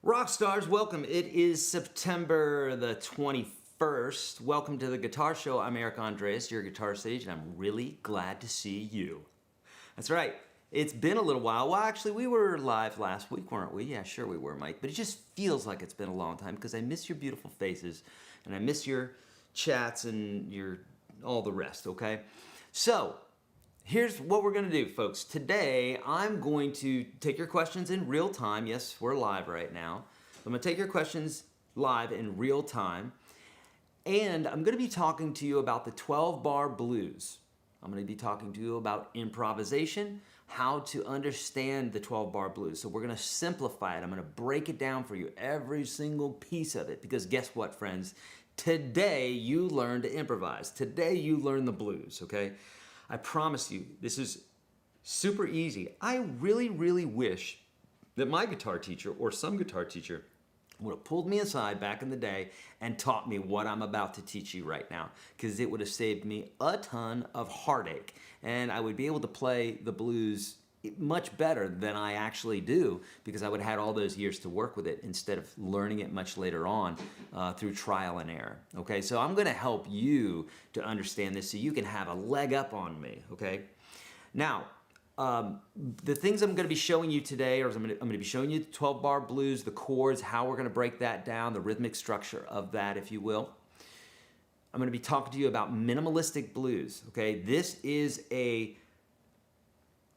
Rock stars, welcome. It is September the 21st. Welcome to the Guitar Show. I'm Eric Andreas, your guitar sage, and I'm really glad to see you. That's right. It's been a little while. Well, actually, we were live last week, weren't we? Yeah, sure we were, Mike. But it just feels like it's been a long time because I miss your beautiful faces and I miss your chats and your all the rest, okay? So, here's what we're gonna do, folks. Today, I'm going to take your questions in real time. Yes, we're live right now. I'm gonna take your questions live in real time. And I'm gonna be talking to you about the 12-bar blues. I'm gonna be talking to you about improvisation, how to understand the 12-bar blues. So we're gonna simplify it. I'm gonna break it down for you, every single piece of it. Because guess what, friends? Today, you learn to improvise. Today, you learn the blues, okay? I promise you, this is super easy. I really, really wish that my guitar teacher or some guitar teacher would have pulled me aside back in the day and taught me what I'm about to teach you right now, because it would have saved me a ton of heartache and I would be able to play the blues much better than I actually do, because I would have had all those years to work with it instead of learning it much later on through trial and error. Okay, so I'm gonna help you to understand this so you can have a leg up on me, okay? Now, the things I'm gonna be showing you today, or I'm gonna be showing you the 12-bar blues, the chords, how we're gonna break that down, the rhythmic structure of that, if you will. I'm gonna be talking to you about minimalistic blues, okay? This is a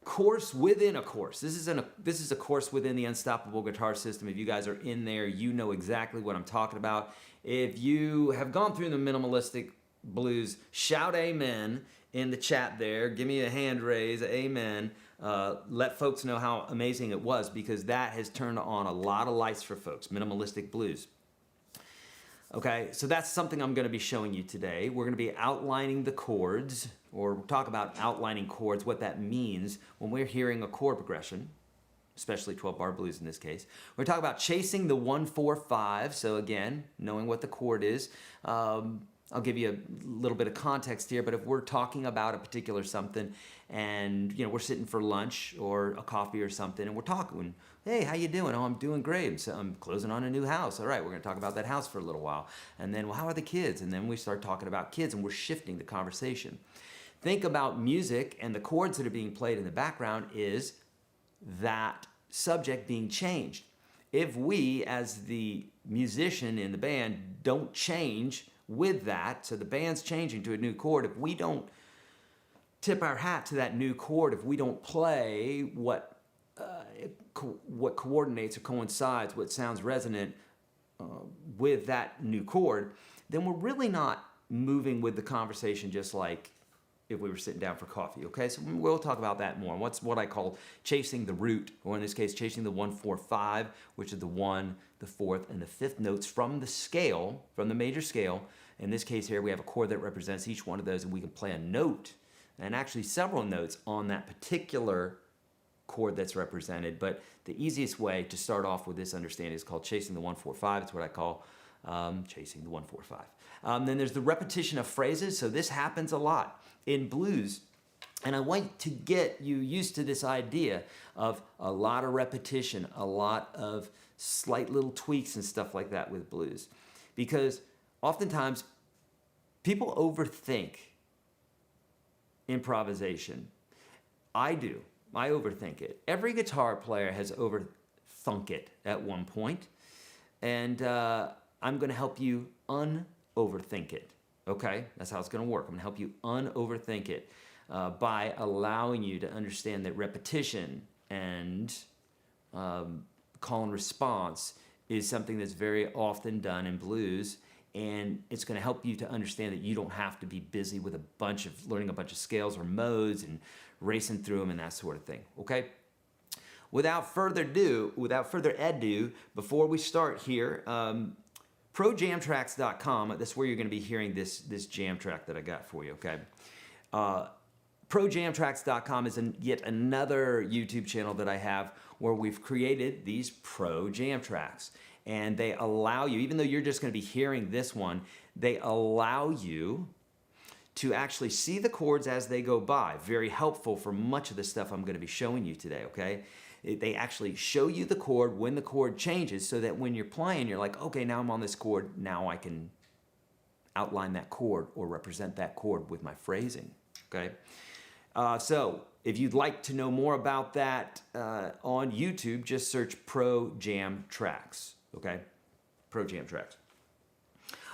course within a course. This is a course within the Unstoppable Guitar System. If you guys are in there, you know exactly what I'm talking about. If you have gone through the minimalistic blues, shout amen in the chat there. Give me a hand raise, amen. Let folks know how amazing it was, because that has turned on a lot of lights for folks, minimalistic blues. Okay, so that's something I'm going to be showing you today. We're going to be outlining the chords, or talk about outlining chords, what that means when we're hearing a chord progression, especially 12-bar blues in this case. We're going to talk about chasing the 1-4-5, so again, knowing what the chord is. I'll give you a little bit of context here, but if we're talking about a particular something and we're sitting for lunch or a coffee or something and we're talking, hey, how you doing? Oh, I'm doing great. So I'm closing on a new house. All right, we're gonna talk about that house for a little while. And then, well, how are the kids? And then we start talking about kids and we're shifting the conversation. Think about music, and the chords that are being played in the background is that subject being changed. If we, as the musician in the band, don't change with that, so the band's changing to a new chord, if we don't tip our hat to that new chord, if we don't play what coordinates or coincides, what sounds resonant with that new chord, then we're really not moving with the conversation, just like if we were sitting down for coffee, okay? So we'll talk about that more. What's what I call chasing the root, or in this case, chasing the 1-4-5, which is the 1, the 4th, and the 5th notes from the scale, from the major scale. In this case here, we have a chord that represents each one of those, and we can play a note, and actually several notes on that particular chord that's represented. But the easiest way to start off with this understanding is called chasing the 1-4-5. It's what I call chasing the 1-4-5. Then there's the repetition of phrases. So this happens a lot in blues. And I want to get you used to this idea of a lot of repetition, a lot of slight little tweaks and stuff like that with blues. Because oftentimes people overthink improvisation. I do. I overthink it. Every guitar player has overthunk it at one point. And I'm going to help you un-overthink it, okay? That's how it's going to work. I'm going to help you un-overthink it by allowing you to understand that repetition and call and response is something that's very often done in blues, and it's going to help you to understand that you don't have to be busy with learning a bunch of scales or modes and racing through them and that sort of thing, okay? Without further ado, before we start here, ProJamTracks.com, that's where you're going to be hearing this jam track that I got for you, okay? ProJamTracks.com is yet another YouTube channel that I have where we've created these Pro Jam Tracks. And they allow you, even though you're just going to be hearing this one, they allow you to actually see the chords as they go by. Very helpful for much of the stuff I'm going to be showing you today, okay? They actually show you the chord when the chord changes so that when you're playing, you're like, okay, now I'm on this chord. Now I can outline that chord or represent that chord with my phrasing, okay? So if you'd like to know more about that on YouTube, just search Pro Jam Tracks, okay? Pro Jam Tracks.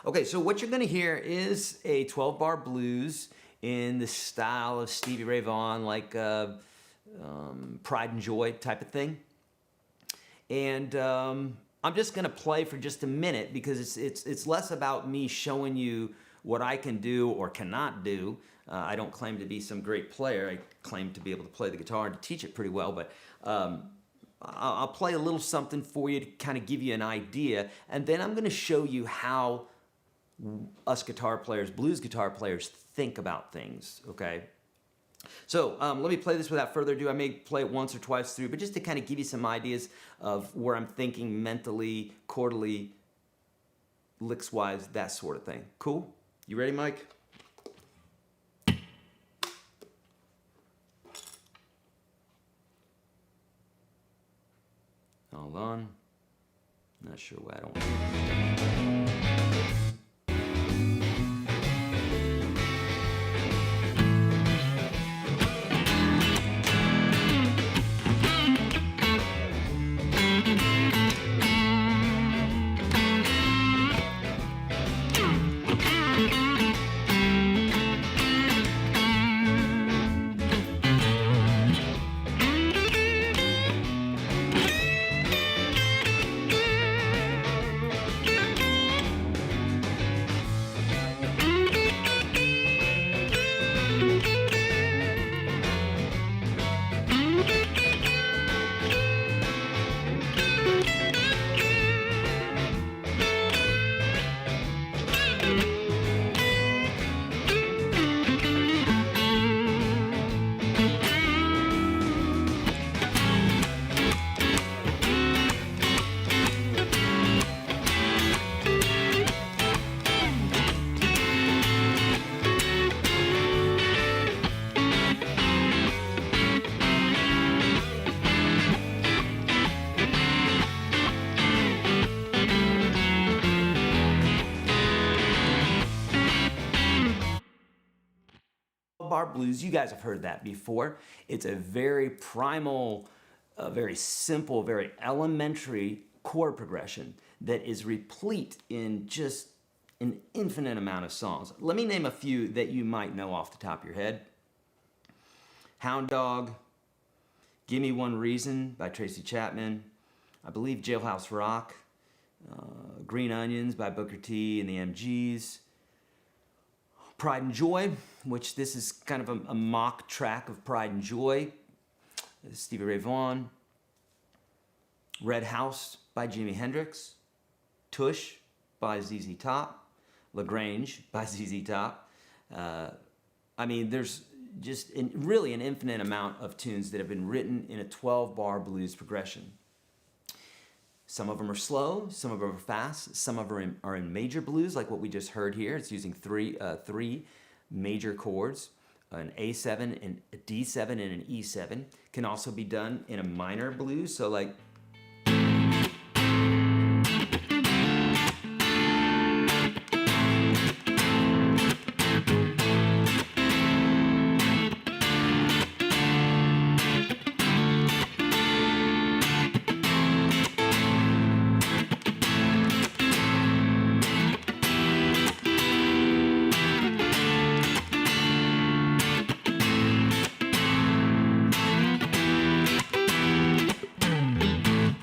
Okay, so what you're gonna hear is a 12-bar blues in the style of Stevie Ray Vaughan, like Pride and Joy type of thing. And I'm just gonna play for just a minute because it's less about me showing you what I can do or cannot do. I don't claim to be some great player. I claim to be able to play the guitar and to teach it pretty well, but I'll play a little something for you to kind of give you an idea, and then I'm gonna show you how us guitar players, blues guitar players, think about things, okay? So let me play this without further ado. I may play it once or twice through, but just to kind of give you some ideas of where I'm thinking mentally, chordally, licks-wise, that sort of thing. Cool? You ready, Mike? Hold on. Not sure why I don't... Bar blues, you guys have heard that before. It's a very primal, very simple, very elementary chord progression that is replete in just an infinite amount of songs. Let me name a few that you might know off the top of your head. Hound Dog, Give Me One Reason by Tracy Chapman, I believe Jailhouse Rock, Green Onions by Booker T and the MGs, Pride and Joy, which this is kind of a mock track of Pride and Joy, Stevie Ray Vaughan, Red House by Jimi Hendrix, Tush by ZZ Top, LaGrange by ZZ Top. I mean, there's just really an infinite amount of tunes that have been written in a 12-bar blues progression. Some of them are slow, some of them are fast, some of them are in major blues, like what we just heard here. It's using three major chords, an A7, and a D7, and an E7. Can also be done in a minor blues, so like...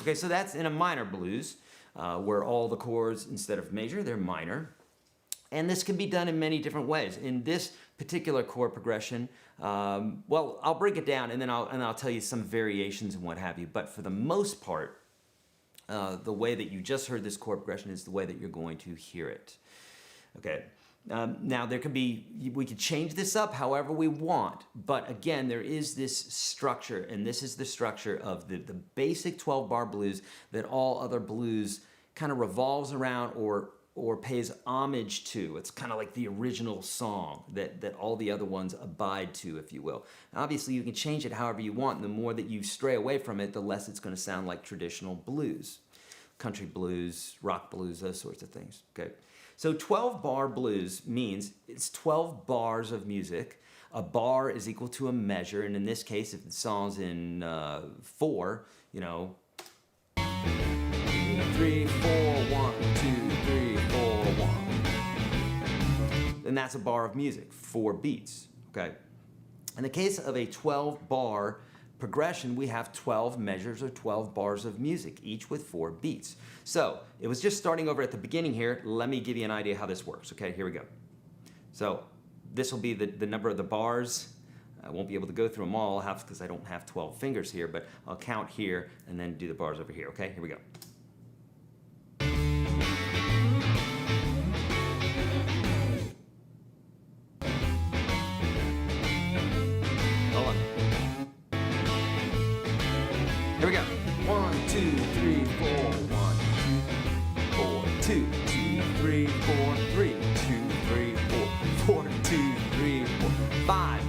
Okay, so that's in a minor blues, where all the chords, instead of major, they're minor. And this can be done in many different ways. In this particular chord progression, well, I'll break it down and then I'll tell you some variations and what have you. But for the most part, the way that you just heard this chord progression is the way that you're going to hear it. Okay. Now there could be, we could change this up however we want, but again, there is this structure, and this is the structure of the basic 12-bar blues that all other blues kind of revolves around or or pays homage to. It's kind of like the original song that all the other ones abide to, if you will. And obviously, you can change it however you want, and the more that you stray away from it, the less it's going to sound like traditional blues. Country blues, rock blues, those sorts of things, okay? So 12-bar blues means it's 12 bars of music. A bar is equal to a measure, and in this case, if the song's in 4, 3, 4, 1, 2, 3, 4, 1. Then that's a bar of music, 4 beats, okay? In the case of a 12-bar progression, we have 12 measures or 12 bars of music, each with 4 beats. So it was just starting over at the beginning here. Let me give you an idea how this works, okay? Here we go. So this will be the number of the bars. I won't be able to go through them all because I don't have 12 fingers here, but I'll count here and then do the bars over here, okay? Here we go. Here we go. 1, 2, 3, 4, 1, 2, 4, 2, 2, 3, 4, 3, 2, 3, 4, 4, 2, 3, 4, 5,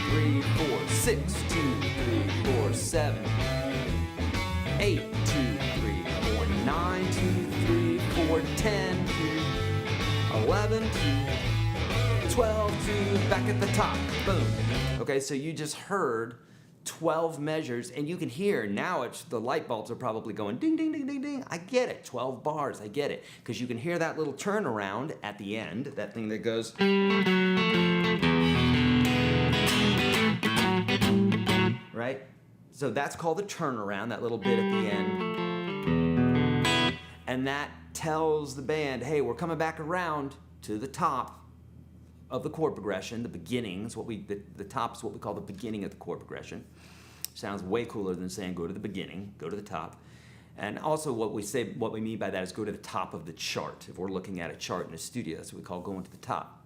3, 4, 6, 2, 3, 4, 7, 8, 2, 3, 4, 9, 2, 3, 4, 10, 11, 12, 2, back at the top. Boom. Okay, so you just heard 12 measures, and you can hear now the light bulbs are probably going ding, ding, ding, ding, ding. I get it, 12 bars, I get it. Because you can hear that little turnaround at the end, that thing that goes. Right? So that's called the turnaround, that little bit at the end. And that tells the band, hey, we're coming back around to the top of the chord progression, the beginning. The top is what we call the beginning of the chord progression. Sounds way cooler than saying go to the beginning, go to the top. And also what we mean by that is go to the top of the chart. If we're looking at a chart in a studio, that's what we call going to the top.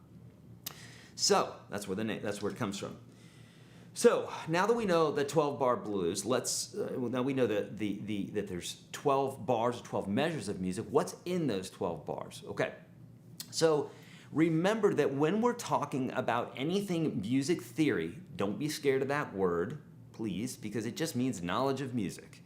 So that's where it comes from. So now that we know the 12-bar blues, now we know that there's 12 bars, 12 measures of music. What's in those 12 bars? Okay, so remember that when we're talking about anything music theory, don't be scared of that word, please, because it just means knowledge of music.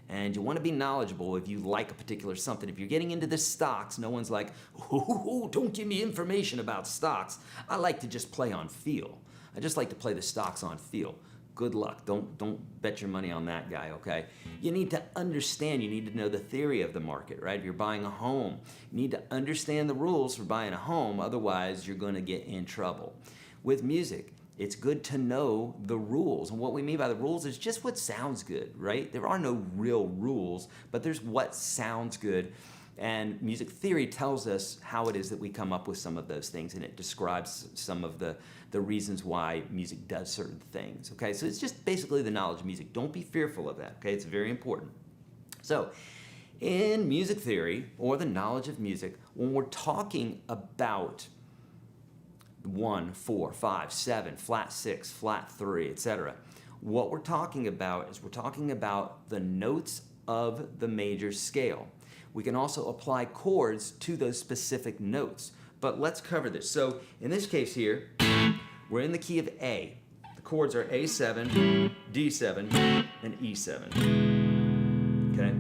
And you want to be knowledgeable if you like a particular something. If you're getting into the stocks, no one's like, oh, don't give me information about stocks. I like to just play on feel. I just like to play the stocks on feel. Good luck. Don't bet your money on that guy, okay? You need to understand, you need to know the theory of the market, right? If you're buying a home, you need to understand the rules for buying a home, otherwise you're going to get in trouble. With music, it's good to know the rules, and what we mean by the rules is just what sounds good, right? There are no real rules, but there's what sounds good, and music theory tells us how it is that we come up with some of those things, and it describes some of the reasons why music does certain things, okay? So it's just basically the knowledge of music. Don't be fearful of that, okay? It's very important. So in music theory, or the knowledge of music, when we're talking about 1, 4, 5, 7, flat 6, flat 3, etc., what we're talking about is we're talking about the notes of the major scale. We can also apply chords to those specific notes, but let's cover this. So in this case here, we're in the key of A. The chords are A7, D7, and E7. Okay?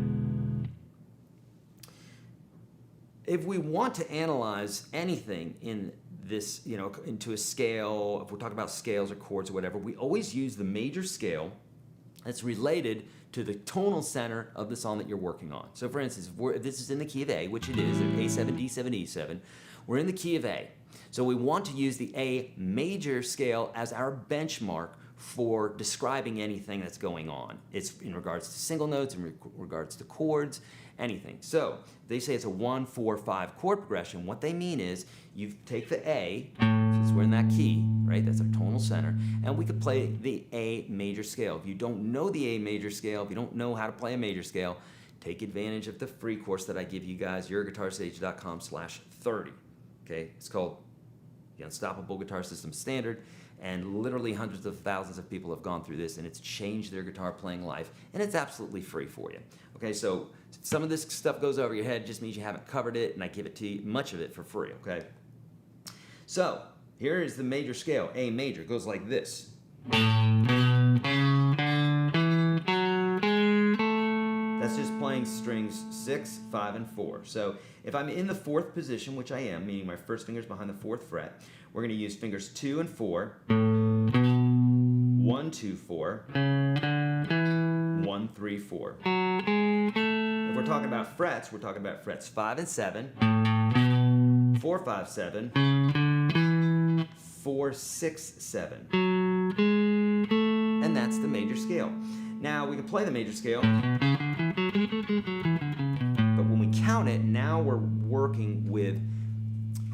If we want to analyze anything in this, into a scale, if we're talking about scales or chords or whatever, we always use the major scale that's related to the tonal center of the song that you're working on. So for instance, if this is in the key of A, which it is, A7, D7, E7, we're in the key of A. So we want to use the A major scale as our benchmark for describing anything that's going on. It's in regards to single notes, in regards to chords, anything. So they say it's a 1, 4, 5 chord progression. What they mean is you take the A, since we're in that key, right? That's our tonal center, and we could play the A major scale. If you don't know the A major scale, if you don't know how to play a major scale, take advantage of the free course that I give you guys, YourGuitarSage.com/30. Okay, it's called the Unstoppable Guitar System Standard, and literally hundreds of thousands of people have gone through this, and it's changed their guitar playing life, and it's absolutely free for you. Okay, so some of this stuff goes over your head, just means you haven't covered it, and I give it to you, much of it for free, okay? So, here is the major scale, A major, it goes like this. That's just playing strings 6, 5, and 4. So if I'm in the 4th position, which I am, meaning my first finger's behind the 4th fret, we're going to use fingers 2 and 4, 1, 2, 4, 1, 3, 4. If we're talking about frets, we're talking about frets 5 and 7, 4, 5, 7, 4, 6, 7. And that's the major scale. Now we can play the major scale, but when we count it, now we're working with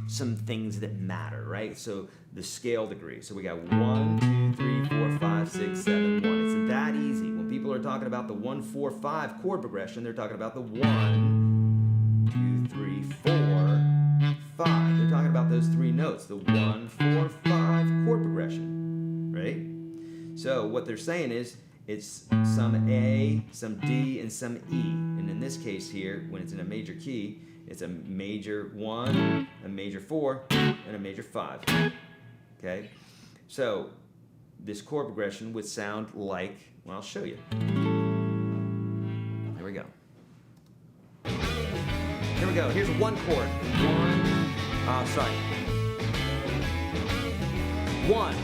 some things that matter, right? So the scale degree. So we got 1, 2, 3, 4, 5, 6, 7, 1. It's that easy. When people are talking about the 1, 4, 5 chord progression, they're talking about the 1, 2, 3, 4, 5. They're talking about those 3 notes, the 1, 4, 5 chord progression, right? So what they're saying is, it's some A, some D, and some E. And in this case here, when it's in a major key, it's a major 1, a major 4, and a major 5. Okay? So this chord progression would sound like, well, I'll show you. Here we go. Here we go. Here's 1 chord. 1,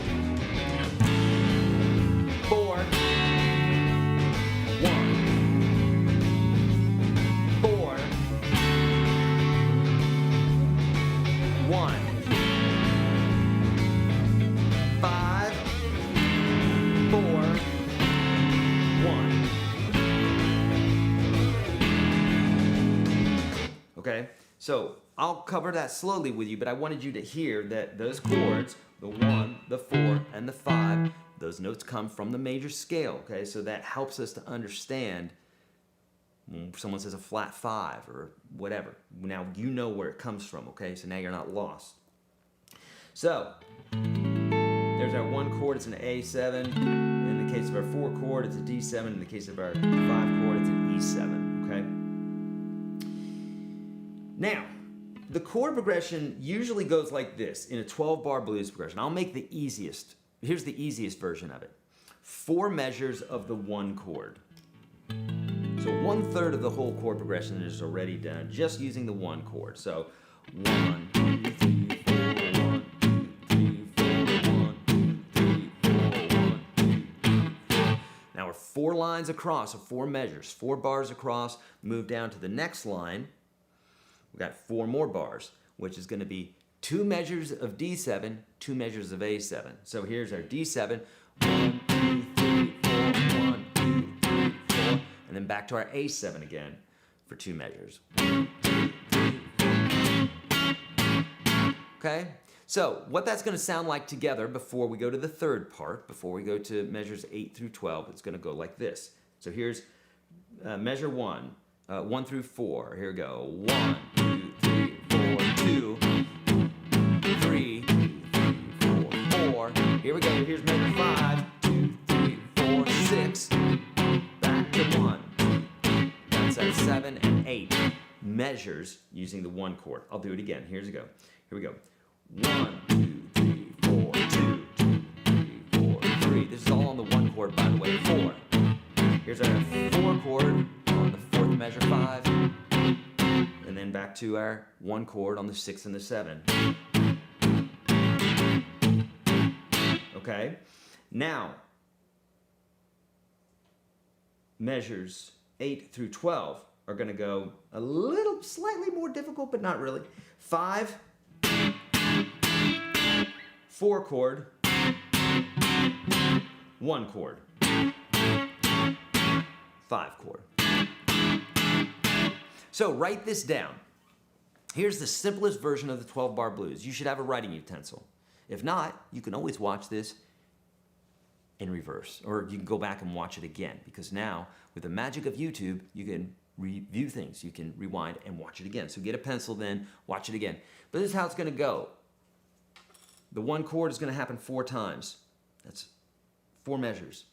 4, 1, 4, 1, 5, 4, 1. Okay, so I'll cover that slowly with you, but I wanted you to hear that those chords, the 1, the 4, and the 5, those notes come from the major scale, okay? So that helps us to understand when someone says a flat 5 or whatever. Now you know where it comes from, okay? So now you're not lost. So, there's our 1 chord, it's an A7. In the case of our 4 chord, it's a D7. In the case of our 5 chord, it's an E7, okay? Now, the chord progression usually goes like this in a 12-bar blues progression. I'll make the easiest. Here's the easiest version of it. 4 measures of the 1 chord. So 1/3 of the whole chord progression is already done just using the 1 chord. So 1, 2, 3, 4, 1, 2, 3, 4, 1, 2, 3, 4, 1, 2, 3, 4. Now we're 4 lines across, so 4 measures, 4 bars across, move down to the next line. We've got 4 more bars, which is going to be 2 measures of D7, 2 measures of A7. So here's our D7, 1, 2, 3, 4, 1, 2, 3, 4, and then back to our A7 again for 2 measures. 1, 2, 3, 4. Okay? So what that's going to sound like together before we go to the 3rd part, before we go to measures 8 through 12, it's going to go like this. So here's measure 1, 1 through 4. Here we go. 1, 2, 3, 4, 2. 3, 4, 4. Here we go. Here's measure 5. 2, 3, 4, 6. Back to 1. That's our 7 and 8 measures using the 1 chord. I'll do it again. Here we go. Here we go. 1, 2, 3, 4, 2, 2, 3, 4, 3. This is all on the 1 chord, by the way. 4. Here's our 4 chord on the 4th measure 5. And then back to our 1 chord on the 6 and the 7. Okay? Now, measures 8 through 12 are going to go a little, slightly more difficult, but not really. 5, 4 chord, 1 chord, 5 chord. So write this down. Here's the simplest version of the 12-bar blues. You should have a writing utensil. If not, you can always watch this in reverse, or you can go back and watch it again, because now, with the magic of YouTube, you can review things. You can rewind and watch it again. So get a pencil then, watch it again. But this is how it's going to go. the one chord is going to happen 4 times. That's 4 measures.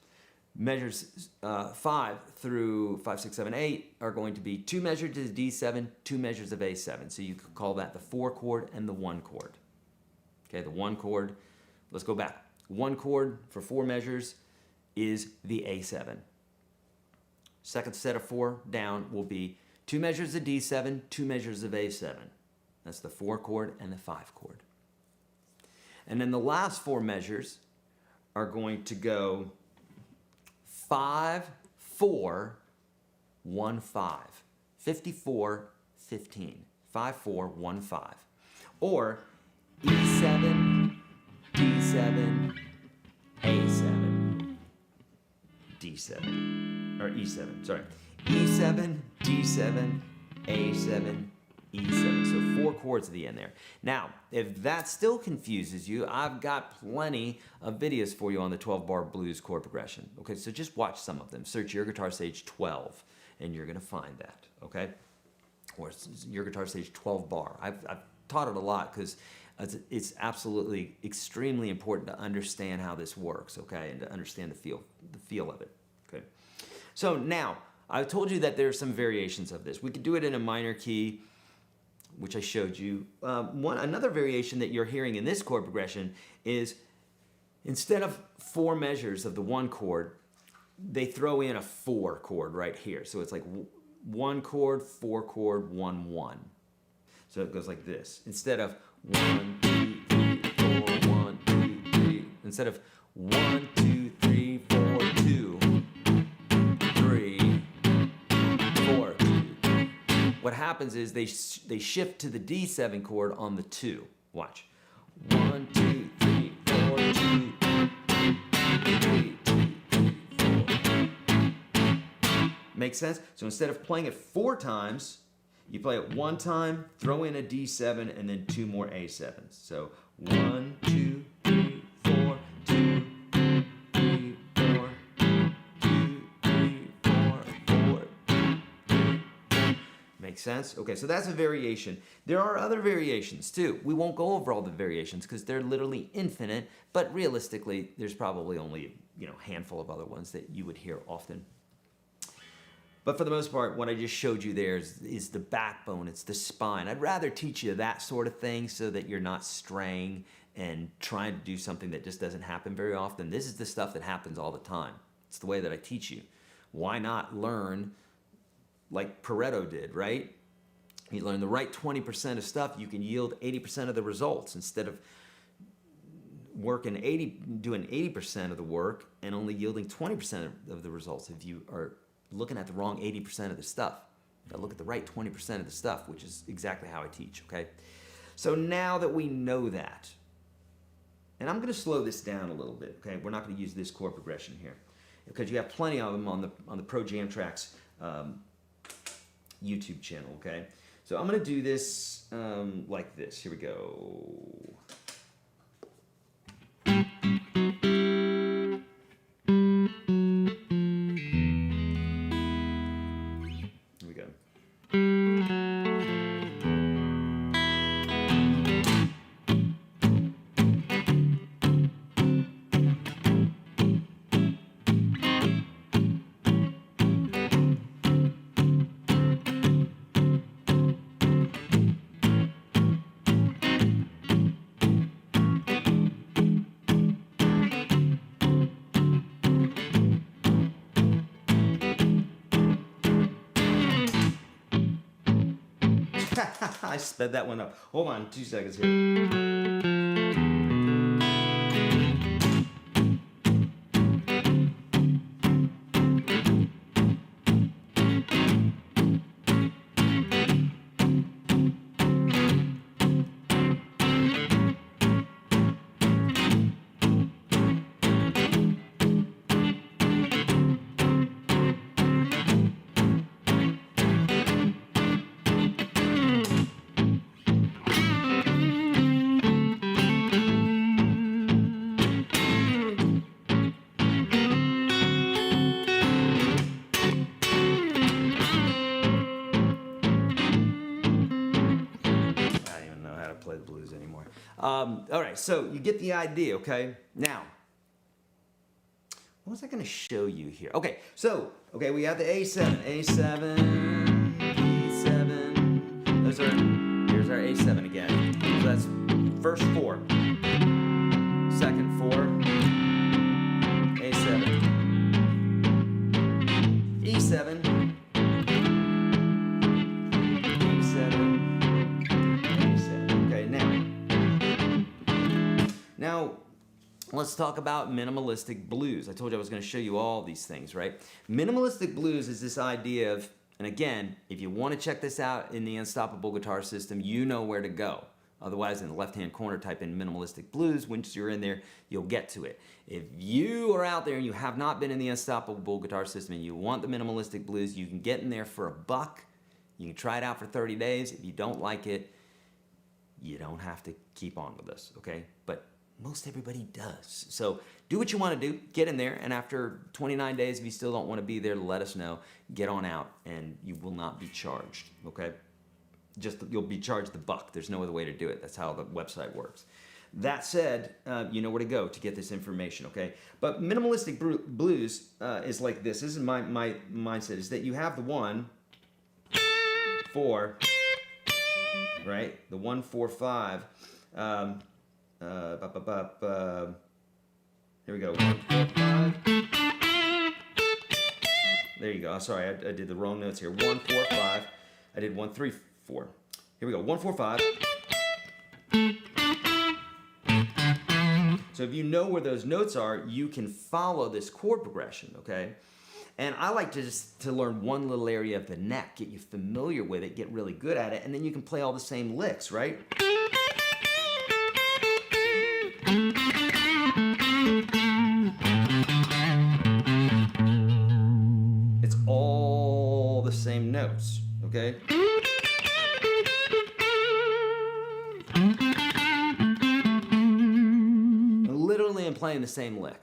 Measures 5 through 5, 6, 7, 8 are going to be 2 measures of D7, 2 measures of A7. So you could call that the 4 chord and the 1 chord. Okay, the 1 chord, let's go back. 1 chord for 4 measures is the A7. Second set of 4 down will be 2 measures of D7, 2 measures of A7. That's the 4 chord and the 5 chord. And then the last 4 measures are going to go 5, 4, 1, 5. 54, 15. 5, 4, 1, 5. Or E7, D7, A7, D7, or E7, sorry. E7, D7, A7, E7. So 4 chords at the end there. Now, if that still confuses you, I've got plenty of videos for you on the 12-bar blues chord progression. Okay, so just watch some of them. Search YourGuitarSage 12, and you're going to find that, okay? Or YourGuitarSage 12-bar. I've taught it a lot because it's absolutely extremely important to understand how this works, okay, and to understand the feel of it, okay? So now, I told you that there's some variations of this. We could do it in a minor key, which I showed you. Another variation that you're hearing in this chord progression is instead of 4 measures of the 1 chord, they throw in a 4 chord right here. So it's like 1 chord, 4 chord, 1, 1. So it goes like this. Instead of 1, 2, 3, 4, 1, 2, 3. Instead of 1, 2, 3, 4, 2, 3, 4, 2. What happens is they shift to the D7 chord on the 2. Watch. 1, 2, 3, 4, 2, 3, 2, 4. Make sense? So instead of playing it 4 times, you play it 1 time, throw in a D7, and then 2 more A7s. So 1, 2, 3, 4, 2, 3, 4, 2, 3, 4, 4. Makes sense? Okay, so that's a variation. There are other variations too. We won't go over all the variations because they're literally infinite, but realistically, there's probably only a handful of other ones that you would hear often. But for the most part, what I just showed you there is the backbone, it's the spine. I'd rather teach you that sort of thing so that you're not straying and trying to do something that just doesn't happen very often. This is the stuff that happens all the time. It's the way that I teach you. Why not learn like Pareto did, right? You learn the right 20% of stuff, you can yield 80% of the results instead of doing 80% of the work and only yielding 20% of the results if you are looking at the wrong 80% of the stuff. You gotta look at the right 20% of the stuff, which is exactly how I teach, okay? So now that we know that, and I'm gonna slow this down a little bit, okay? We're not gonna use this chord progression here because you have plenty of them on the Pro Jam Tracks YouTube channel, okay? So I'm gonna do this like this. Here we go. I sped that one up. Hold on 2 seconds here. All right, so you get the idea, okay? Now, what was I going to show you here? Okay, so, we have the A7, A7, E7. Here's our A7 again. So that's first 4, second 4, A7, E7, Now, let's talk about minimalistic blues. I told you I was going to show you all these things, right? Minimalistic blues is this idea of, and again, if you want to check this out in the Unstoppable Guitar System, you know where to go. Otherwise, in the left-hand corner, type in minimalistic blues. Once you're in there, you'll get to it. If you are out there and you have not been in the Unstoppable Guitar System and you want the minimalistic blues, you can get in there for $1. You can try it out for 30 days. If you don't like it, you don't have to keep on with this, okay? But most everybody does. So do what you want to do, get in there, and after 29 days, if you still don't want to be there, let us know. Get on out, and you will not be charged, okay? You'll be charged $1. There's no other way to do it. That's how the website works. That said, you know where to go to get this information, okay? But minimalistic blues is like this. This is my mindset, is that you have the 1, 4, right? The 1, 4, 5. Here we go. 1, 4, 5. There you go. Sorry, I did the wrong notes here. 1, 4, 5. I did 1, 3, 4. Here we go. 1, 4, 5. So if you know where those notes are, you can follow this chord progression, okay? And I like to learn one little area of the neck, get you familiar with it, get really good at it, and then you can play all the same licks, right? It's all the same notes, okay? Literally, I'm playing the same lick.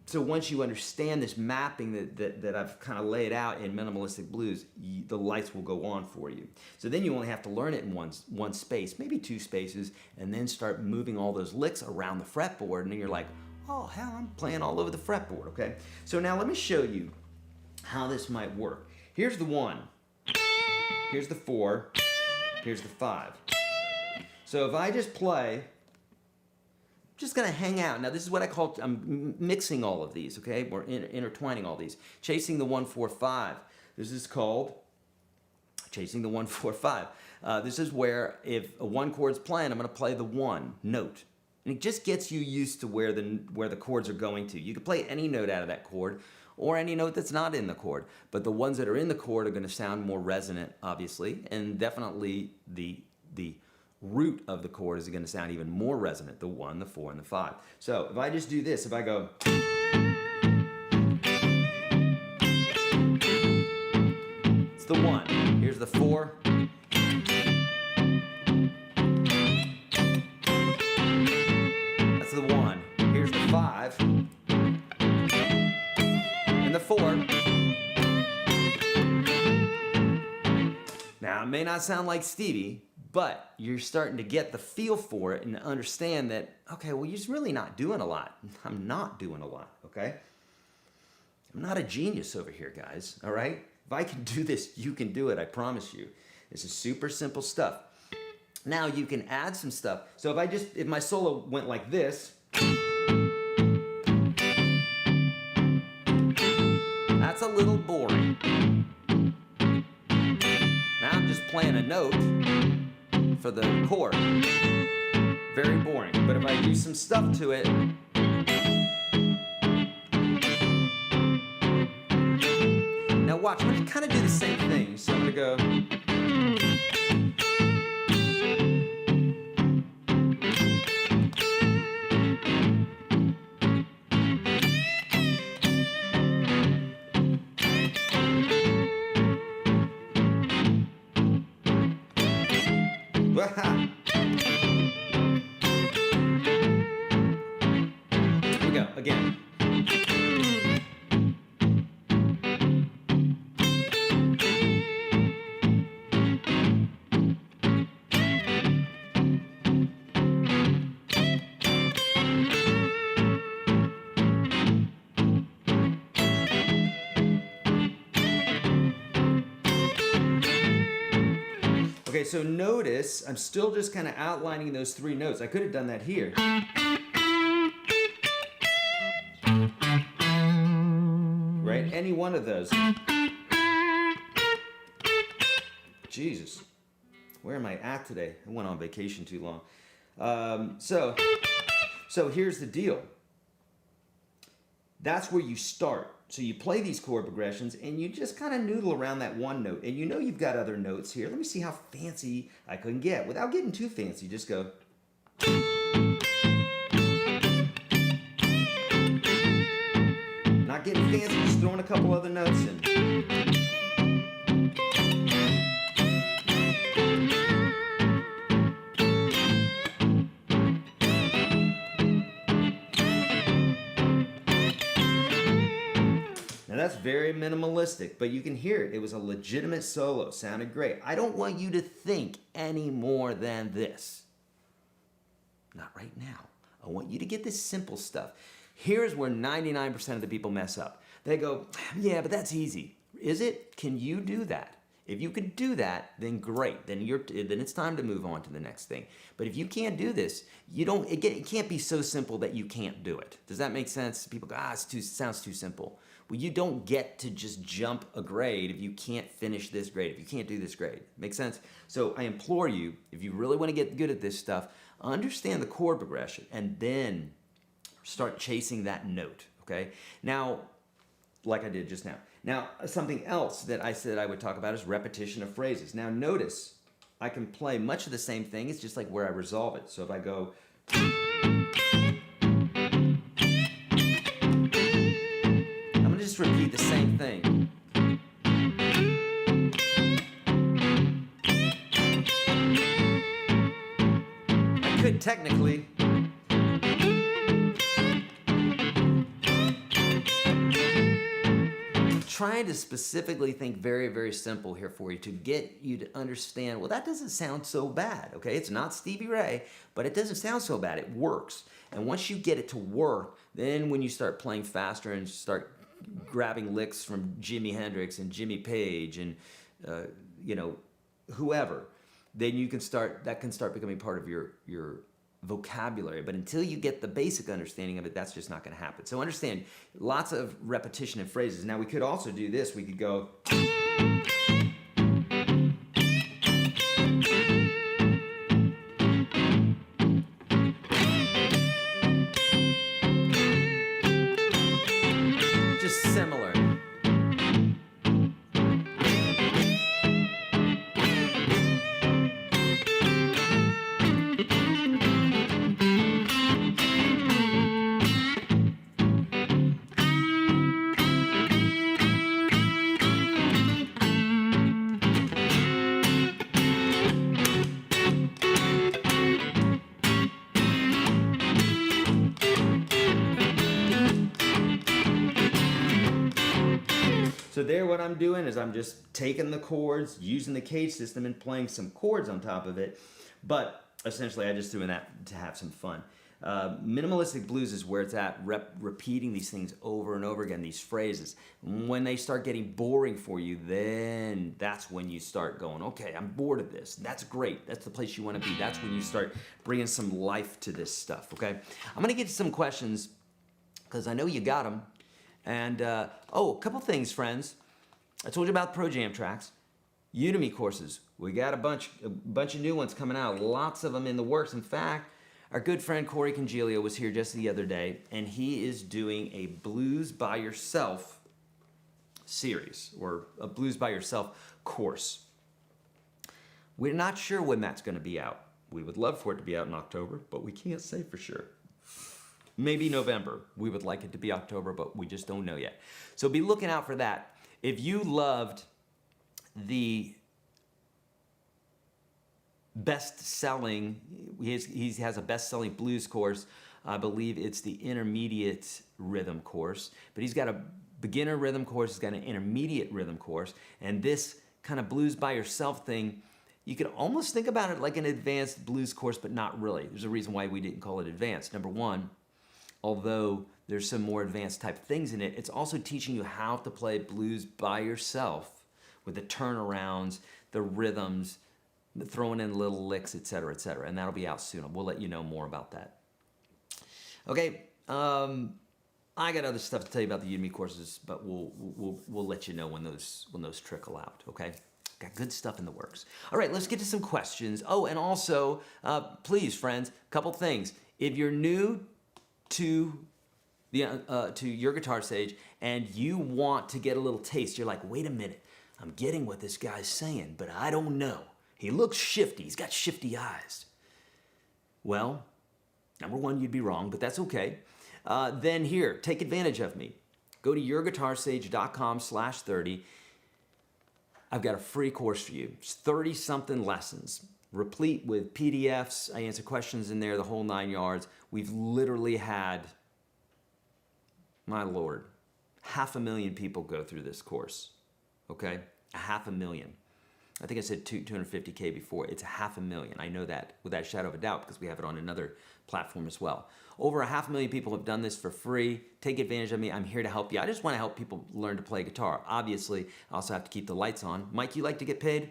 So once you understand this mapping that I've kind of laid out in Minimalistic Blues, the lights will go on for you. So then you only have to learn it in one space, maybe 2 spaces, and then start moving all those licks around the fretboard, and then you're like, oh, hell, I'm playing all over the fretboard, okay? So now let me show you how this might work. Here's the 1, here's the 4, here's the 5. So if I just play, just gonna hang out. Now this is what I call, I'm mixing all of these, okay? We're intertwining all these. Chasing the 1, 4, 5. This is called chasing the 1, 4, 5. This is where if a 1 chord's playing, I'm gonna play the 1 note. And it just gets you used to where the chords are going to. You can play any note out of that chord, or any note that's not in the chord. But the ones that are in the chord are gonna sound more resonant, obviously, and definitely the root of the chord is going to sound even more resonant, the 1, the 4, and the 5. So if I just do this, if I go, it's the 1, here's the 4, that's the 1, here's the 5, and the 4. Now it may not sound like Stevie, but you're starting to get the feel for it and understand that, okay, well, you're really not doing a lot. I'm not doing a lot, okay? I'm not a genius over here, guys, all right? If I can do this, you can do it, I promise you. This is super simple stuff. Now you can add some stuff. So if my solo went like this, that's a little boring. Now I'm just playing a note for the chord. Very boring. But if I do some stuff to it, now watch, I'm gonna kind of do the same thing. So I'm gonna go, here we go, again. Okay, so notice I'm still just kind of outlining those three notes. I could have done that here. Right? Any one of those. Jesus, where am I at today? I went on vacation too long. So here's the deal. That's where you start. So you play these chord progressions and you just kind of noodle around that one note. And you know you've got other notes here. Let me see how fancy I can get. Without getting too fancy, just go. Not getting fancy, just throwing a couple other notes in. That's very minimalistic, but you can hear it. It was a legitimate solo. Sounded great. I don't want you to think any more than this. Not right now. I want you to get this simple stuff. Here's where 99% of the people mess up. They go, yeah, but that's easy. Is it? Can you do that? If you can do that, then great. Then it's time to move on to the next thing. But if you can't do this, it can't be so simple that you can't do it. Does that make sense? People go, it sounds too simple. Well, you don't get to just jump a grade if you can't finish this grade, if you can't do this grade. Make sense? So I implore you, if you really want to get good at this stuff, understand the chord progression and then start chasing that note, okay? Now, like I did just now. Now, something else that I said I would talk about is repetition of phrases. Now, notice I can play much of the same thing. It's just like where I resolve it. So if I go... just repeat the same thing. I could technically. Trying to specifically think very, very simple here for you to get you to understand, well, that doesn't sound so bad, okay? It's not Stevie Ray, but it doesn't sound so bad. It works. And once you get it to work, then when you start playing faster and start grabbing licks from Jimi Hendrix and Jimmy Page and whoever, then that can start becoming part of your vocabulary. But until you get the basic understanding of it, that's just not going to happen. So understand, lots of repetition of phrases. Now we could also do this. We could go. Similar. So there what I'm doing is I'm just taking the chords, using the cage system and playing some chords on top of it. But essentially I just doing that to have some fun. Minimalistic blues is where it's at, repeating these things over and over again, these phrases. When they start getting boring for you, then that's when you start going, okay, I'm bored of this. That's great. That's the place you want to be. That's when you start bringing some life to this stuff, okay? I'm going to get to some questions because I know you got them. And, a couple things, friends. I told you about Pro Jam tracks. Udemy courses. We got a bunch of new ones coming out. Lots of them in the works. In fact, our good friend Corey Congilio was here just the other day, and he is doing a Blues by Yourself series, or a Blues by Yourself course. We're not sure when that's going to be out. We would love for it to be out in October, but we can't say for sure. Maybe November. We would like it to be October, but we just don't know yet. So be looking out for that. If you loved the best-selling, he has a best-selling blues course, I believe it's the intermediate rhythm course, but he's got a beginner rhythm course, he's got an intermediate rhythm course, and this kind of Blues by Yourself thing, you could almost think about it like an advanced blues course, but not really. There's a reason why we didn't call it advanced. Number one, although there's some more advanced type things in it, it's also teaching you how to play blues by yourself with the turnarounds, the rhythms, throwing in little licks, etc., etc. And that'll be out soon. We'll let you know more about that. Okay, I got other stuff to tell you about the Udemy courses, but we'll let you know when those trickle out. Okay, got good stuff in the works. All right, let's get to some questions. Oh, and also, please, friends, couple things. If you're new to Your Guitar Sage and you want to get a little taste, you're like, wait a minute, I'm getting what this guy's saying, but I don't know. He looks shifty. He's got shifty eyes. Well, number one, you'd be wrong, but that's okay. Then here, take advantage of me. Go to YourGuitarSage.com/30. I've got a free course for you. It's 30-something lessons, replete with PDFs. I answer questions in there, the whole 9 yards. We've literally had, my Lord, 500,000 people go through this course, okay? 500,000. I think I said 250K before. It's 500,000. I know that without a shadow of a doubt because we have it on another platform as well. Over 500,000 people have done this for free. Take advantage of me. I'm here to help you. I just want to help people learn to play guitar. Obviously, I also have to keep the lights on. Mike, you like to get paid?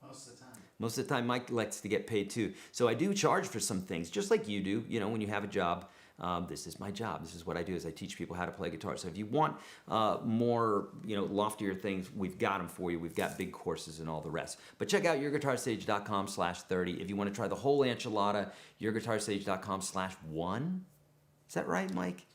Most of the time. Most of the time, Mike likes to get paid too. So I do charge for some things, just like you do. You know, when you have a job, this is my job. This is what I do, is I teach people how to play guitar. So if you want more, loftier things, we've got them for you. We've got big courses and all the rest. But check out YourGuitarSage.com/30. If you want to try the whole enchilada, YourGuitarSage.com/1. Is that right, Mike?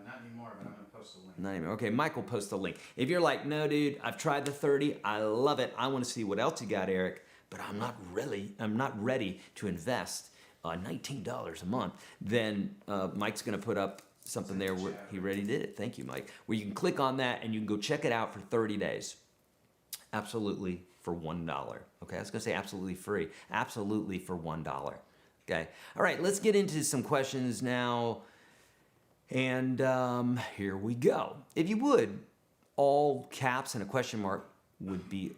Not anymore, but I'm going to post a link. Not even. Okay, Mike will post a link. If you're like, no, dude, I've tried the 30. I love it. I want to see what else you got, Eric. But I'm not ready to invest $19 a month. Then Mike's going to put up something there where he already did it. Thank you, Mike. Where you can click on that and you can go check it out for 30 days. Absolutely for $1. Okay, I was going to say absolutely free. Absolutely for $1. Okay. All right, let's get into some questions now. And here we go. If you would, all caps and a question mark would be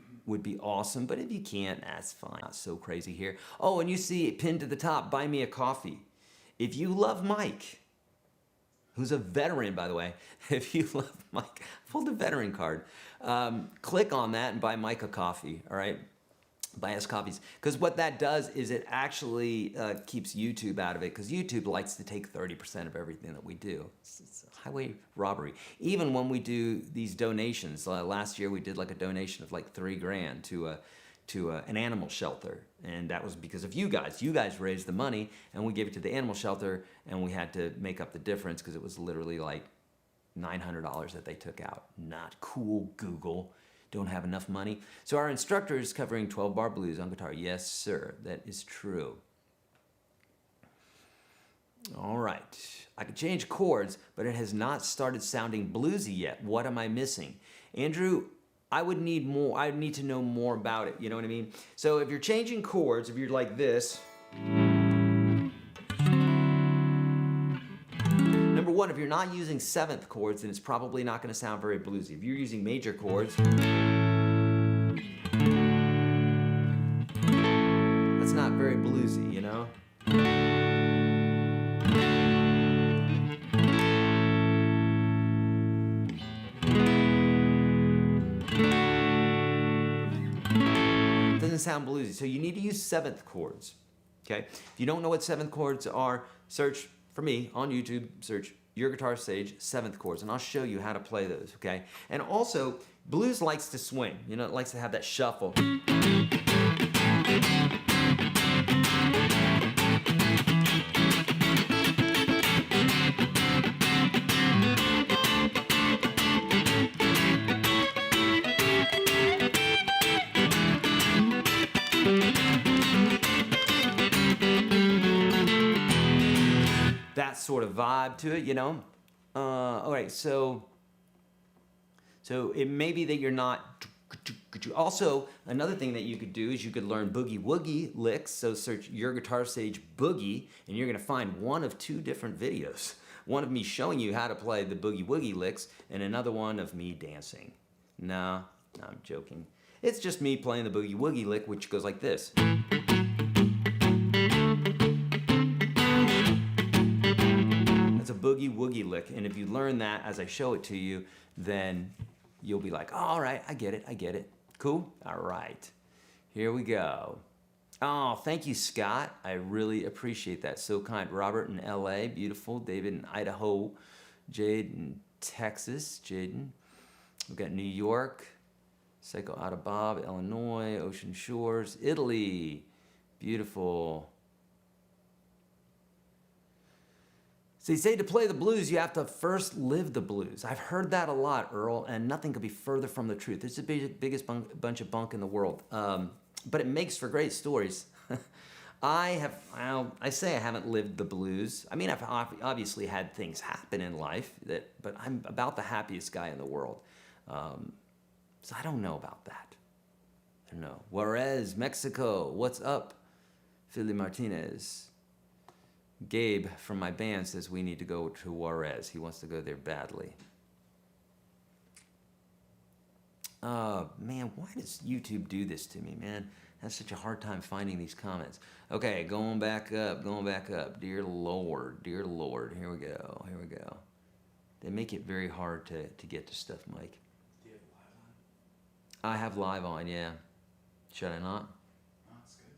awesome, but if you can't, that's fine. Not so crazy here. Oh, and you see it pinned to the top, buy me a coffee. If you love Mike, who's a veteran, by the way, if you love Mike, pull the veteran card. Click on that and buy Mike a coffee, all right? Buy us coffees. Because what that does is it actually keeps YouTube out of it, because YouTube likes to take 30% of everything that we do. It's a highway robbery. Even when we do these donations, last year we did like a donation of like $3,000 to an animal shelter, and that was because of you guys. You guys raised the money, and we gave it to the animal shelter, and we had to make up the difference because it was literally like $900 that they took out. Not cool, Google. Don't have enough money. So our instructor is covering 12-bar blues on guitar. Yes, sir, that is true. All right, I could change chords, but it has not started sounding bluesy yet. What am I missing? Andrew, I would need more. I would need to know more about it, you know what I mean? So if you're changing chords, if you're like this, number one, if you're not using 7th chords, then it's probably not going to sound very bluesy. If you're using major chords, that's not very bluesy, you know? It doesn't sound bluesy, so you need to use 7th chords, okay? If you don't know what 7th chords are, search for me on YouTube, search Your Guitar Sage 7th chords, and I'll show you how to play those, okay? And also, blues likes to swing. You know, it likes to have that shuffle. That sort of vibe to it, you know? All right, so it may be that you're not... Also, another thing that you could do is you could learn Boogie Woogie licks. So search Your Guitar Sage Boogie, and you're going to find one of 2 different videos. One of me showing you how to play the Boogie Woogie licks, and another one of me dancing. No, I'm joking. It's just me playing the Boogie Woogie lick, which goes like this. That's a Boogie Woogie lick, and if you learn that as I show it to you, then you'll be like, oh, all right, I get it. Cool? All right. Here we go. Oh, thank you, Scott. I really appreciate that. So kind. Robert in LA, beautiful. David in Idaho. Jade in Texas. Jaden. We've got New York. Psycho out of Bob, Illinois. Ocean Shores. Italy. Beautiful. So you say to play the blues, you have to first live the blues. I've heard that a lot, Earl, and nothing could be further from the truth. It's the biggest bunch of bunk in the world. But it makes for great stories. I say I haven't lived the blues. I mean, I've obviously had things happen in life, but I'm about the happiest guy in the world. So I don't know about that. I don't know. Juarez, Mexico, what's up? Philly Martinez. Gabe from my band says we need to go to Juarez. He wants to go there badly. Man, why does YouTube do this to me, man? I have such a hard time finding these comments. Okay, going back up. Dear Lord, here we go. They make it very hard to get to stuff, Mike. Do you have live on? I have live on, yeah. Should I not? No, that's good.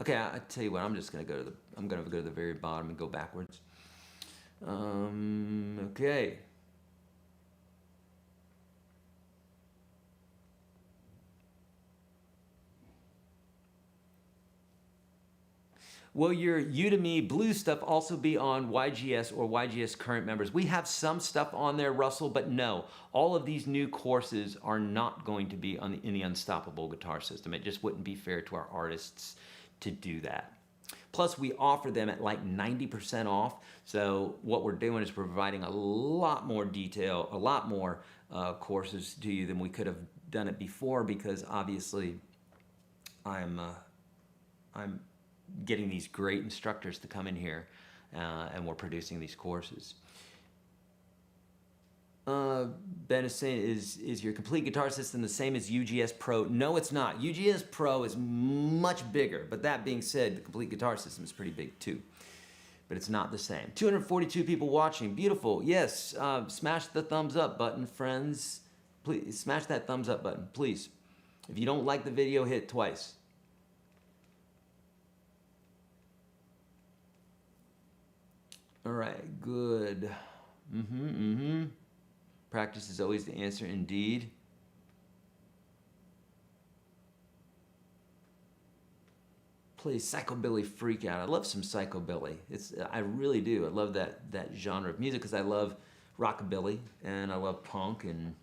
Okay, I tell you what, I'm just gonna go to the very bottom and go backwards. Okay. Will your Udemy Blue stuff also be on YGS or YGS current members? We have some stuff on there, Russell, but no. All of these new courses are not going to be in the Unstoppable Guitar System. It just wouldn't be fair to our artists to do that. Plus, we offer them at like 90% off. So what we're doing is providing a lot more detail, a lot more courses to you than we could have done it before, because obviously I'm getting these great instructors to come in here, and we're producing these courses. Ben is saying, is your complete guitar system the same as UGS Pro? No, it's not. UGS Pro is much bigger, but that being said, the complete guitar system is pretty big too. But it's not the same. 242 people watching. Beautiful. Yes, smash the thumbs up button, friends. Please, smash that thumbs up button, please. If you don't like the video, hit it twice. All right, good. Practice is always the answer, indeed. Play Psychobilly Freak Out. I love some Psychobilly. I really do. I love that genre of music because I love rockabilly and I love punk. And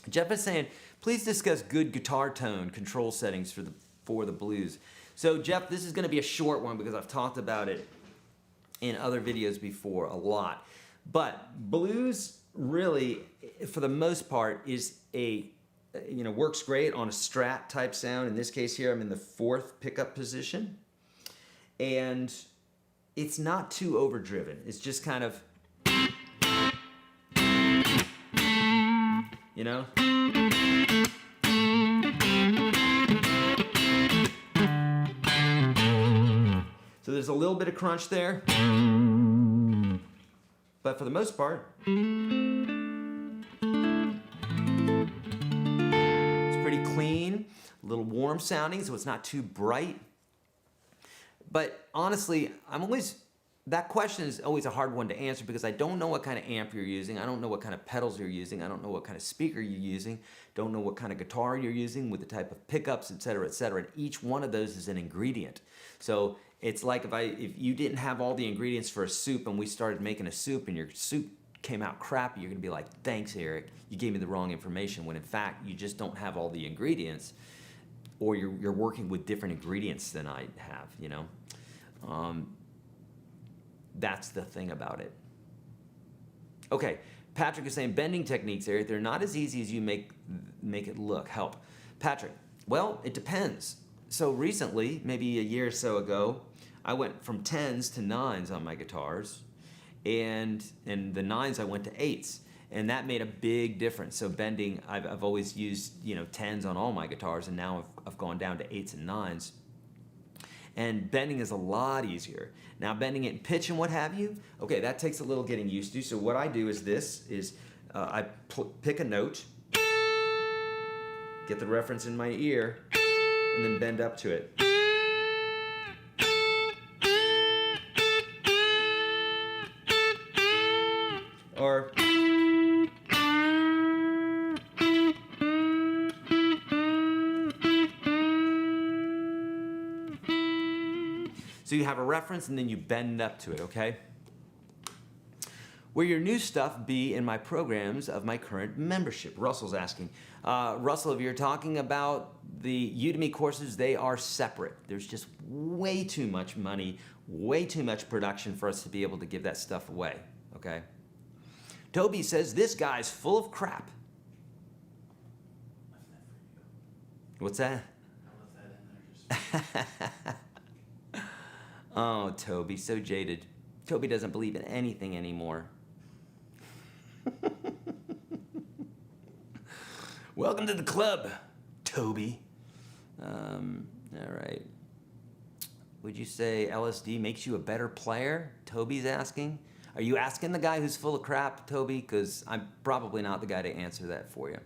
Jeff is saying, please discuss good guitar tone control settings for the blues. So Jeff, this is going to be a short one because I've talked about it in other videos before a lot. But blues really, for the most part, is works great on a Strat type sound. In this case here, I'm in the 4th pickup position. And it's not too overdriven. It's just kind of, you know? So there's a little bit of crunch there, but for the most part, it's pretty clean, a little warm sounding, so it's not too bright. But honestly, that question is always a hard one to answer because I don't know what kind of amp you're using. I don't know what kind of pedals you're using. I don't know what kind of speaker you're using. Don't know what kind of guitar you're using with the type of pickups, et cetera, et cetera. And each one of those is an ingredient. So it's like if you didn't have all the ingredients for a soup and we started making a soup and your soup came out crappy, you're gonna be like, thanks, Eric, you gave me the wrong information, when in fact you just don't have all the ingredients, or you're working with different ingredients than I have, you know? That's the thing about it. Okay, Patrick is saying bending techniques, Eric, they're not as easy as you make it look. Help. Patrick, well, it depends. So recently, maybe a year or so ago, I went from 10s to 9s on my guitars, and the 9s I went to 8s, and that made a big difference. So bending, I've always used 10s on all my guitars, and now I've gone down to 8s and 9s. And bending is a lot easier. Now bending it in pitch and what have you, okay, that takes a little getting used to. So what I do is I pick a note, Get the reference in my ear, and then bend up to it. Or so you have a reference and then you bend up to it, okay? Will your new stuff be in my programs of my current membership? Russell's asking. Russell, if you're talking about the Udemy courses, they are separate. There's just way too much money, way too much production for us to be able to give that stuff away, okay? Toby says, this guy's full of crap. Left that for you. What's that? I left that in there just. Oh, Toby, so jaded. Toby doesn't believe in anything anymore. Welcome to the club, Toby. All right. Would you say LSD makes you a better player? Toby's asking. Are you asking the guy who's full of crap, Toby? Because I'm probably not the guy to answer that for you.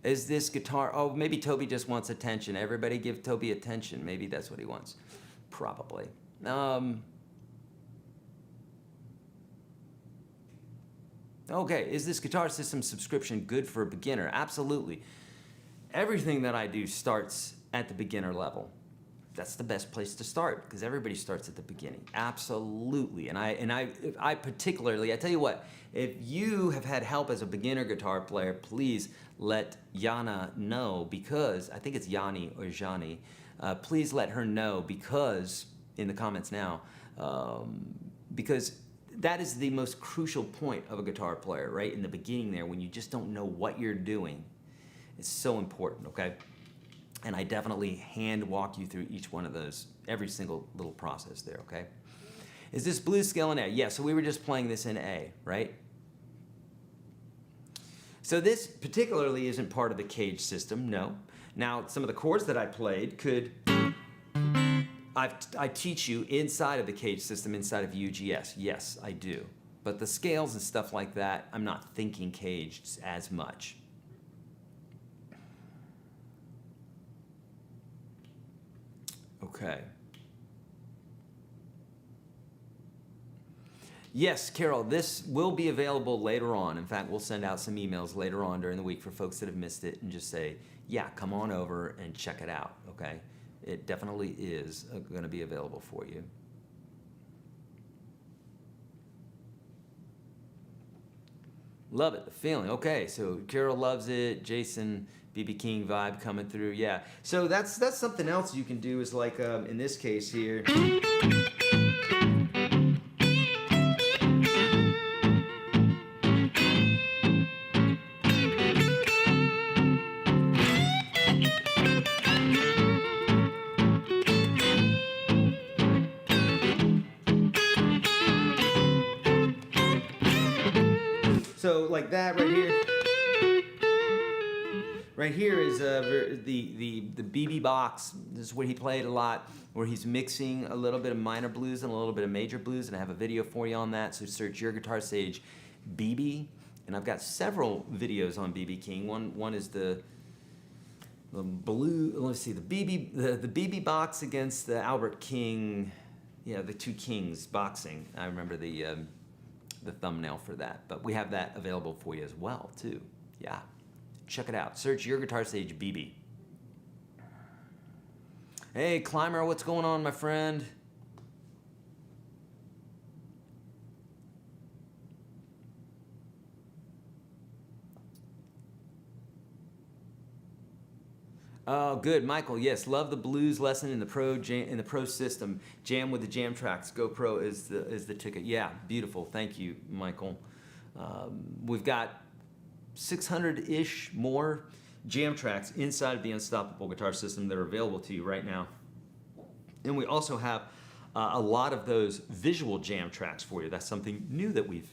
Is this guitar... Oh, maybe Toby just wants attention. Everybody give Toby attention. Maybe that's what he wants. Probably. Okay, is this guitar system subscription good for a beginner? Absolutely. Everything that I do starts at the beginner level. That's the best place to start because everybody starts at the beginning. Absolutely. And I particularly, I tell you what, if you have had help as a beginner guitar player, please let Yana know because, I think it's Yanni or Jani, please let her know because, in the comments now, because that is the most crucial point of a guitar player, right? In the beginning there, when you just don't know what you're doing. It's so important, okay? And I definitely hand walk you through each one of those, every single little process there, okay? Is this blues scale in A? Yeah, so we were just playing this in A, right? So this particularly isn't part of the cage system, no. Now, some of the chords that I played could... I teach you inside of the cage system, inside of UGS. Yes, I do. But the scales and stuff like that, I'm not thinking caged as much. Okay. Yes, Carol, this will be available later on. In fact, we'll send out some emails later on during the week for folks that have missed it and just say, yeah, come on over and check it out, okay? It definitely is going to be available for you. Love it, the feeling. Okay, so Carol loves it. Jason, BB King vibe coming through. Yeah. So that's something else you can do is like in this case here. So like that right here. Right here is the BB box. This is where he played a lot, where he's mixing a little bit of minor blues and a little bit of major blues, and I have a video for you on that. So search YourGuitarSage BB, and I've got several videos on BB King. One is the blue. Let's see, the BB box against the Albert King. Yeah, the two kings boxing. I remember the thumbnail for that, but we have that available for you as well too. Yeah, check it out. Search YourGuitarSage BB. Hey Climber, what's going on, my friend? Oh, good, Michael. Yes, love the blues lesson in the pro system. Jam with the jam tracks. GoPro is the ticket. Yeah, beautiful. Thank you, Michael. We've got 600-ish more jam tracks inside of the Unstoppable Guitar System that are available to you right now. And we also have a lot of those visual jam tracks for you. That's something new that we've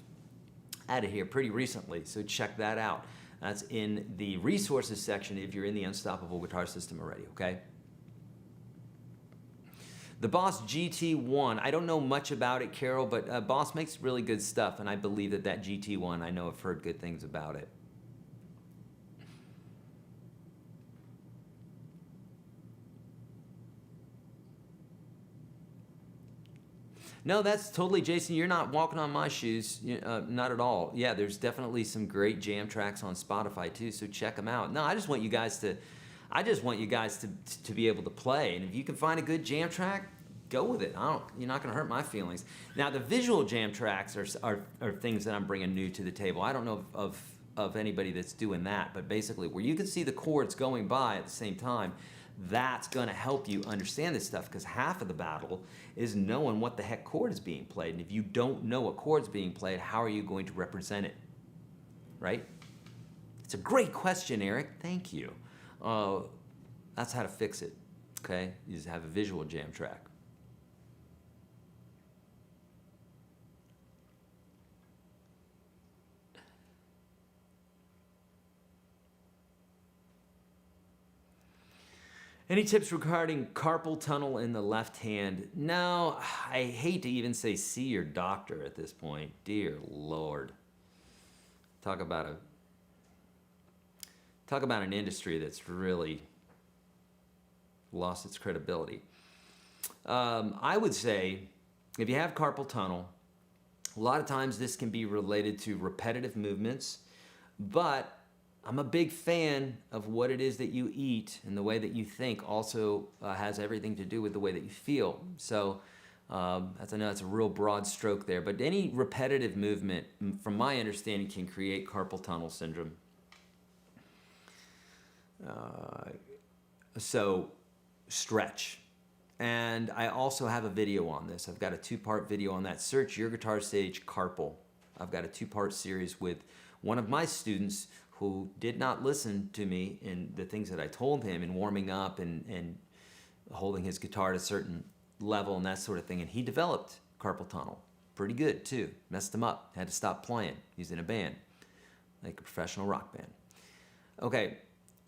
added here pretty recently, so check that out. That's in the resources section if you're in the Unstoppable Guitar System already, okay? The Boss GT1, I don't know much about it, Carol, but Boss makes really good stuff, and I believe that GT1, I know I've heard good things about it. No, that's totally, Jason, you're not walking on my shoes, not at all. Yeah, there's definitely some great jam tracks on Spotify too, so check them out. No, I just want you guys to be able to play, and if you can find a good jam track, go with it. You're not gonna hurt my feelings. Now, the visual jam tracks are things that I'm bringing new to the table. I don't know of anybody that's doing that, but basically where you can see the chords going by at the same time, that's going to help you understand this stuff, because half of the battle is knowing what the heck chord is being played. And if you don't know what chord's being played, how are you going to represent it? Right? It's a great question, Eric. Thank you. That's how to fix it. Okay? You just have a visual jam track. Any tips regarding carpal tunnel in the left hand? No, I hate to even say see your doctor at this point. Dear Lord. Talk about an industry that's really lost its credibility. I would say if you have carpal tunnel, a lot of times this can be related to repetitive movements, but I'm a big fan of what it is that you eat, and the way that you think also has everything to do with the way that you feel. So I know that's a real broad stroke there, but any repetitive movement, from my understanding, can create carpal tunnel syndrome. So stretch. And I also have a video on this. I've got a 2-part video on that. Search YourGuitarSage Carpal. I've got a 2-part series with one of my students who did not listen to me in the things that I told him in warming up and holding his guitar at a certain level and that sort of thing. And he developed carpal tunnel. Pretty good, too. Messed him up. Had to stop playing. He's in a band, like a professional rock band. Okay,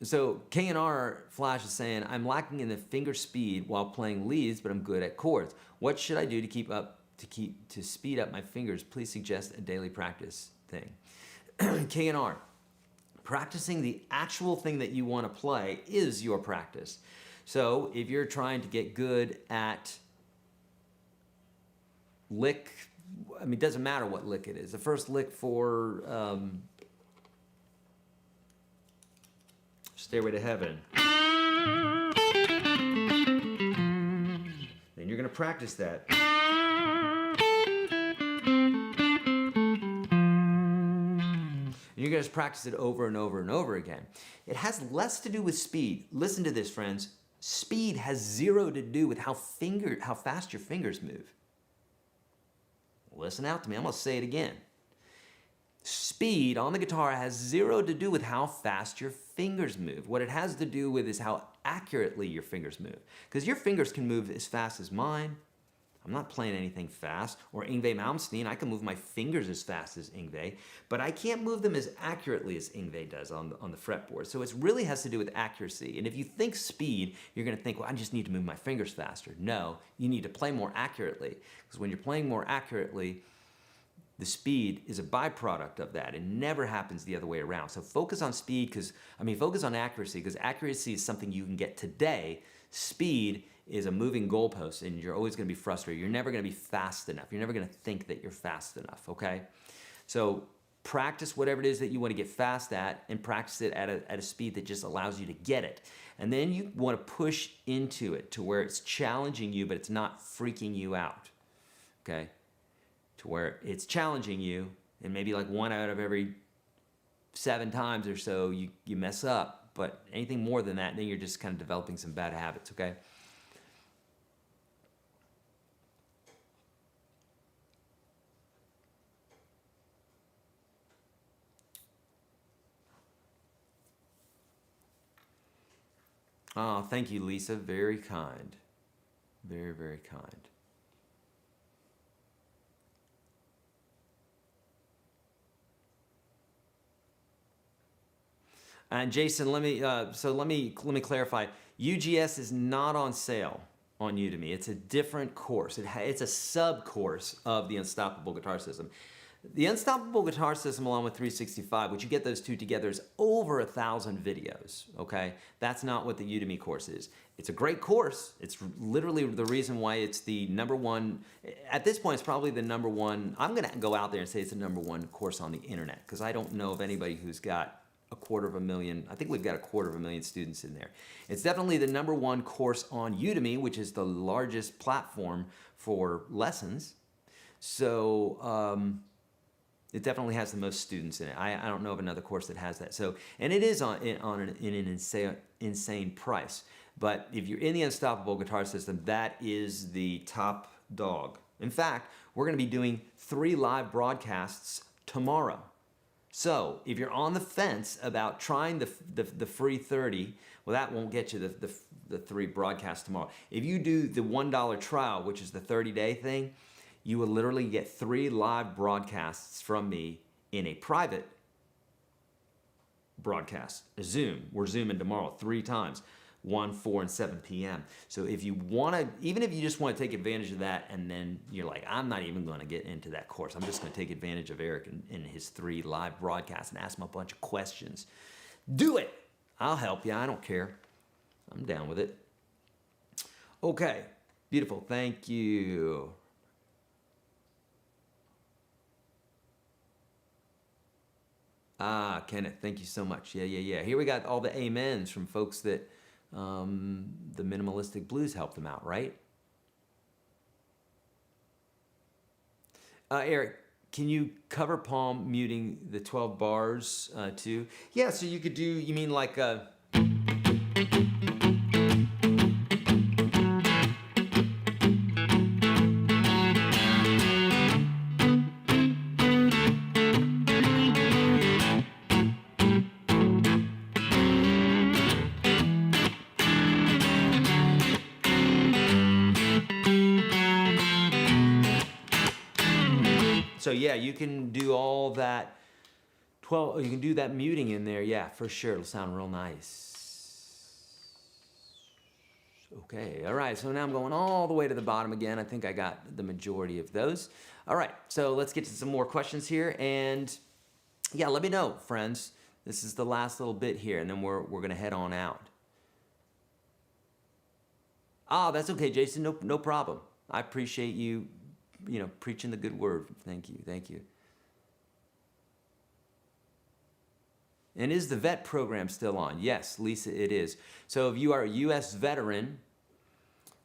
so K&R Flash is saying, I'm lacking in the finger speed while playing leads, but I'm good at chords. What should I do to speed up my fingers? Please suggest a daily practice thing. K&R. Practicing the actual thing that you want to play is your practice. So if you're trying to get good at lick, I mean, it doesn't matter what lick it is. The first lick for Stairway to Heaven. Then you're going to practice that. And you're going to practice it over and over and over again. It has less to do with speed. Listen to this, friends. Speed has zero to do with how fast your fingers move. Listen out to me. I'm going to say it again. Speed on the guitar has zero to do with how fast your fingers move. What it has to do with is how accurately your fingers move. Because your fingers can move as fast as mine. I'm not playing anything fast. Or Yngwie Malmsteen, I can move my fingers as fast as Yngwie, but I can't move them as accurately as Yngwie does on the fretboard. So it really has to do with accuracy. And if you think speed, you're going to think, well, I just need to move my fingers faster. No, you need to play more accurately. Because when you're playing more accurately, the speed is a byproduct of that. It never happens the other way around. So focus on speed, focus on accuracy, because accuracy is something you can get today. Speed is a moving goalpost, and you're always going to be frustrated. You're never going to be fast enough. You're never going to think that you're fast enough, okay? So practice whatever it is that you want to get fast at, and practice it at a speed that just allows you to get it. And then you want to push into it to where it's challenging you, but it's not freaking you out, okay? To where it's challenging you, and maybe like 1 out of every 7 times or so you mess up. But anything more than that, then you're just kind of developing some bad habits, okay? Oh, thank you, Lisa. Very kind. Very, very kind. And Jason, let me clarify. UGS is not on sale on Udemy. It's a different course. It's a sub-course of the Unstoppable Guitar System. The Unstoppable Guitar System along with 365, which you get those two together, is over 1,000 videos, okay? That's not what the Udemy course is. It's a great course. It's literally the reason why it's the #1, at this point it's probably the #1, I'm gonna go out there and say it's the #1 course on the internet, because I don't know of anybody who's got 250,000, I think we've got 250,000 students in there. It's definitely the #1 course on Udemy, which is the largest platform for lessons. So, it definitely has the most students in it. I don't know of another course that has that. So, and it is on an insane price. But if you're in the Unstoppable Guitar System, that is the top dog. In fact, we're going to be doing 3 live broadcasts tomorrow. So if you're on the fence about trying the free 30, well, that won't get you the 3 broadcasts tomorrow. If you do the $1 trial, which is the 30-day thing, you will literally get 3 live broadcasts from me in a private broadcast, a Zoom. We're Zooming tomorrow 3 times, 1, 4, and 7 p.m. So if you want to, even if you just want to take advantage of that, and then you're like, I'm not even going to get into that course. I'm just going to take advantage of Eric in his 3 live broadcasts and ask him a bunch of questions. Do it. I'll help you. I don't care. I'm down with it. Okay. Beautiful. Thank you. Ah, Kenneth, thank you so much. Yeah. Here we got all the amens from folks that the Minimalistic Blues helped them out, right? Eric, can you cover palm muting the 12 bars too? Yeah, so you could do, you mean like a... So yeah, you can do all that 12, you can do that muting in there, yeah, for sure. It'll sound real nice. Okay, all right, so now I'm going all the way to the bottom again. I think I got the majority of those. All right, so let's get to some more questions here. And yeah, let me know, friends. This is the last little bit here, and then we're gonna head on out. Ah, that's okay, Jason, no problem. I appreciate you, preaching the good word. Thank you. And is the vet program still on? Yes, Lisa, it is. So if you are a U.S. veteran,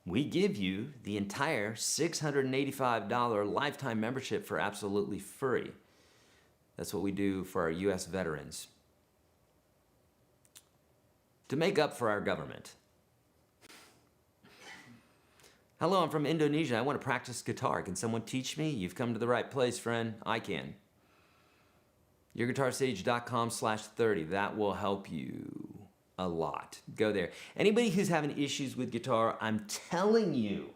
we give you the entire $685 lifetime membership for absolutely free. That's what we do for our U.S. veterans, to make up for our government. Hello, I'm from Indonesia. I want to practice guitar. Can someone teach me? You've come to the right place, friend. I can. YourGuitarSage.com/30. That will help you a lot. Go there. Anybody who's having issues with guitar, I'm telling you,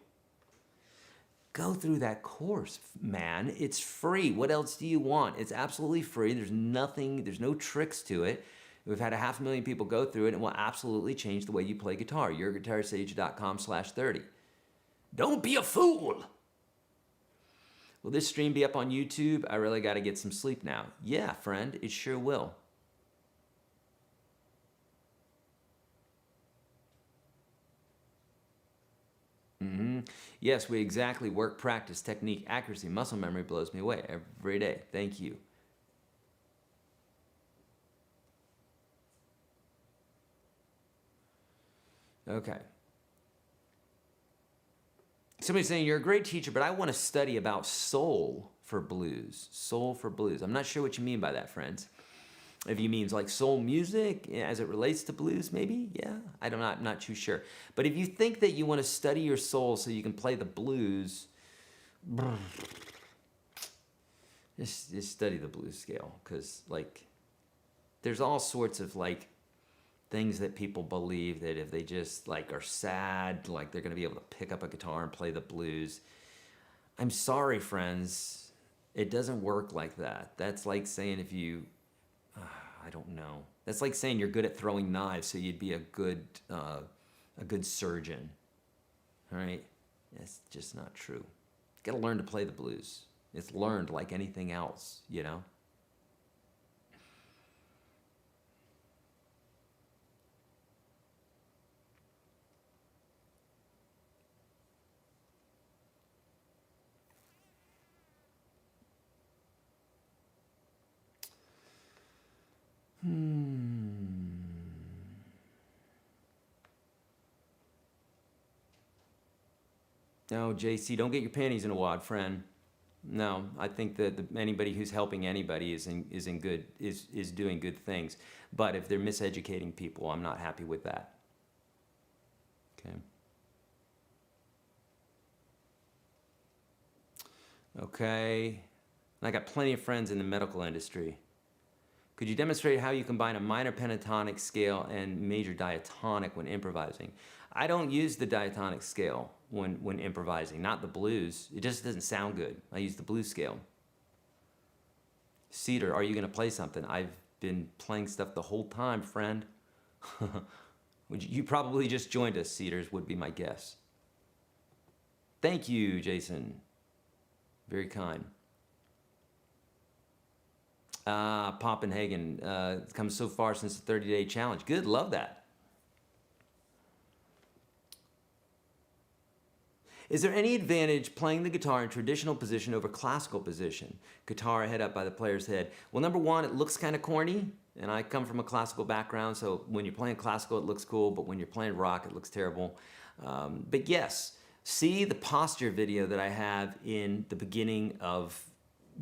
go through that course, man. It's free. What else do you want? It's absolutely free. There's no tricks to it. We've had 500,000 people go through it, and it will absolutely change the way you play guitar. YourGuitarSage.com/30. Don't be a fool. Will this stream be up on YouTube? I really got to get some sleep now. Yeah, friend, it sure will. Yes, we exactly work, practice, technique, accuracy, muscle memory blows me away every day. Thank you. Okay. Somebody's saying, you're a great teacher, but I want to study about soul for blues. Soul for blues. I'm not sure what you mean by that, friends. If you mean like soul music as it relates to blues, maybe, yeah. I'm not too sure. But if you think that you want to study your soul so you can play the blues, just study the blues scale. Because there's all sorts of things that people believe that if they just are sad, they're going to be able to pick up a guitar and play the blues. I'm sorry, friends. It doesn't work like that. That's like saying if you, I don't know. That's like saying you're good at throwing knives, so you'd be a good surgeon. All right? That's just not true. You got to learn to play the blues. It's learned like anything else, you know? No, JC, don't get your panties in a wad, friend. No, I think that anybody who's helping anybody is doing good things. But if they're miseducating people, I'm not happy with that. Okay. Okay. I got plenty of friends in the medical industry. Could you demonstrate how you combine a minor pentatonic scale and major diatonic when improvising? I don't use the diatonic scale when improvising, not the blues. It just doesn't sound good. I use the blues scale. Cedar, are you going to play something? I've been playing stuff the whole time, friend. You probably just joined us, Cedars, would be my guess. Thank you, Jason. Very kind. Poppenhagen, it's come so far since the 30-day challenge. Good, love that. Is there any advantage playing the guitar in traditional position over classical position? Guitar head up by the player's head. Well, number one, it looks kind of corny, and I come from a classical background, so when you're playing classical, it looks cool, but when you're playing rock, it looks terrible. But yes, see the posture video that I have in the beginning of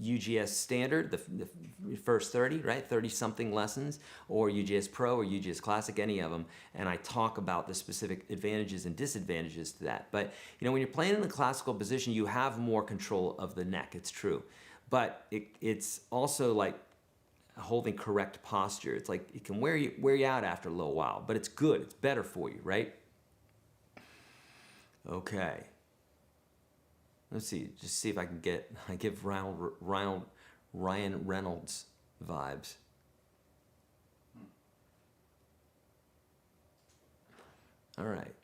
UGS Standard, the first 30, right? 30-something lessons, or UGS Pro or UGS Classic, any of them, and I talk about the specific advantages and disadvantages to that. But, you know, when you're playing in the classical position, you have more control of the neck, it's true. But it's also like holding correct posture. It's like it can wear you out after a little while, but it's good, it's better for you, right? Okay. Let's see, just see if I can give Ryan Reynolds vibes. All right.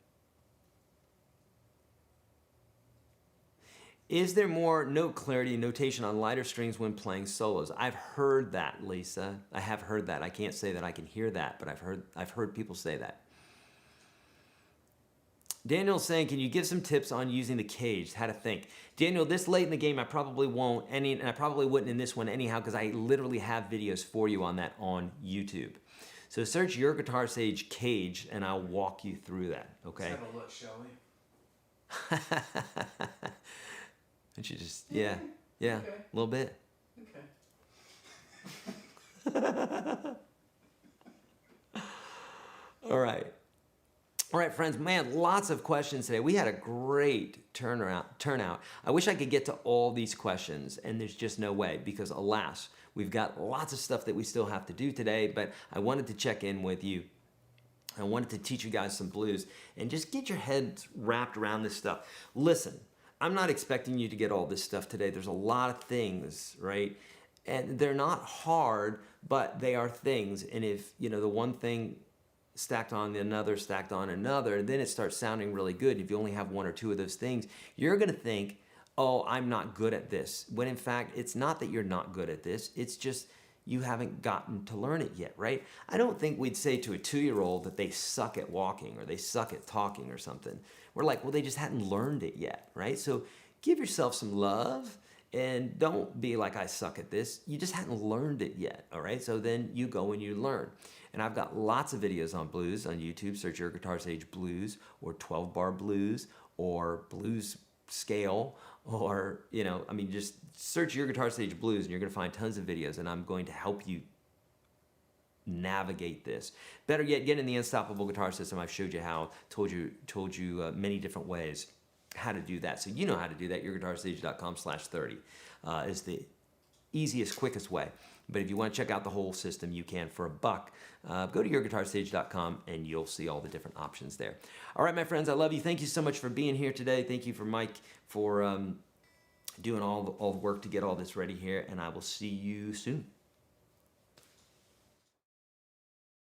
Is there more note clarity and notation on lighter strings when playing solos? I've heard that, Lisa. I have heard that. I can't say that I can hear that, but I've heard people say that. Daniel's saying, can you give some tips on using the cage, how to think? Daniel, this late in the game, I probably won't, and I probably wouldn't in this one anyhow, because I literally have videos for you on that on YouTube. So search YourGuitarSage cage, and I'll walk you through that, okay? Let's have a look, shall we? And you just, yeah, okay. A little bit. Okay. All right. All right, friends, man, lots of questions today. We had a great turnout. I wish I could get to all these questions, and there's just no way because, alas, we've got lots of stuff that we still have to do today, but I wanted to check in with you. I wanted to teach you guys some blues and just get your heads wrapped around this stuff. Listen, I'm not expecting you to get all this stuff today. There's a lot of things, right? And they're not hard, but they are things. And if, you know, the one thing stacked on another, then it starts sounding really good. If you only have one or two of those things, you're going to think, oh, I'm not good at this. When in fact, it's not that you're not good at this. It's just you haven't gotten to learn it yet, right? I don't think we'd say to a 2-year-old that they suck at walking or they suck at talking or something. We're like, well, they just hadn't learned it yet, right? So give yourself some love and don't be like, I suck at this. You just hadn't learned it yet, all right? So then you go and you learn. And I've got lots of videos on blues on YouTube. Search YourGuitarSage Blues or 12-bar blues or blues scale or, you know, I mean, just search YourGuitarSage Blues and you're going to find tons of videos, and I'm going to help you navigate this. Better yet, get in the Unstoppable Guitar System. I've showed you how, told you many different ways how to do that. So you know how to do that. YourGuitarSage.com/30 is the easiest, quickest way. But if you want to check out the whole system, you can for $1. Go to YourGuitarSage.com and you'll see all the different options there. All right, my friends, I love you. Thank you so much for being here today. Thank you for Mike for doing all the work to get all this ready here, and I will see you soon.